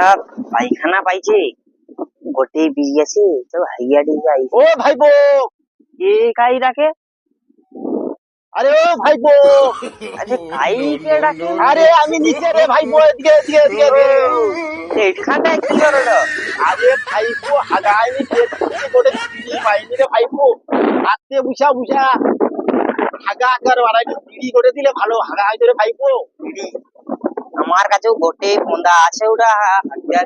একটা পায়খানা পাইছে, গোটে বিড়ি আছে, তো হাইয়া দিয়ে আইছে। ও ভাইপো, কে কাই ডাকে? আরে ও ভাইপো, আচ্ছা কাই কে ডাকে? আরে আমি নিচে রে ভাইপো, এদিকে এদিকে এদিকে এখানটায় কি করলো? আরে ভাইপো হাগাইনি খেতে করে বিড়ি পাইনি রে ভাইপো, হাতে বুঝা বুঝা হাগা আগার বাড়াইনি বিড়ি করে দিলে ভালো হাগাই ধরে ভাইপো। বিড়ি আমার কাছেও গোটে পোন্দা আছে, ওটা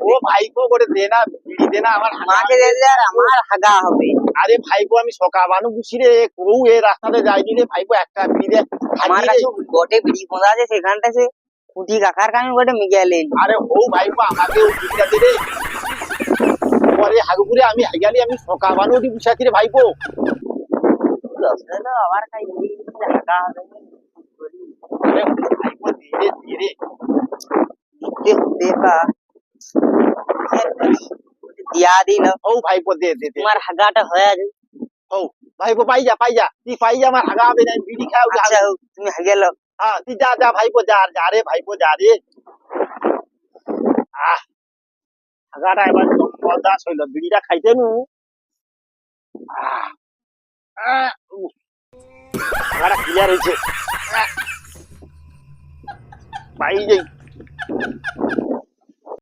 ও ভাইপো করে দে না, বিড়ি দে না আমার আমাকে দে দে, আর আমার হাগা হবে। আরে ভাইপো আমি সকাল বানু বুঝি রে, কেউ এ রাস্তাতে যাইনি রে ভাইপো, একটা বিড়ি দে। আমার কাছে গোটে বিড়ি পোন্দা আছে, সেখানটা সে খুঁটি কাকার কাছে গোটে মিগিয়ে লেন। আরে ও ভাইপো আমাকে বিড়িটা দে রে, পরে হাগুপুরে আমি হাইয়ালি আমি সকাল বানু ওটি বুঝাচ্ছি রে ভাইপো। আমার কাছে হাগা হবে। আরে ভাইপো দে রে দে রে। দেখা দিয়া দিল, ও ভাইপো দে দে দে। তোমার হাগাটা হয়ে আছে। ও ভাইপো পাই যা তুই পাই যা, আমার হাগা হবে না, বিড়ি খাও। আচ্ছা তুমি হাগিয়ে লো। হ্যাঁ তুই যা যা ভাইপো যা, যা রে ভাইপো যা রে। আহ হাগাটা এবার জবরদস্ত হইল, বিড়িটা খাইতে নু হাগাটা ক্লিয়ার হয়েছে। পাই যাই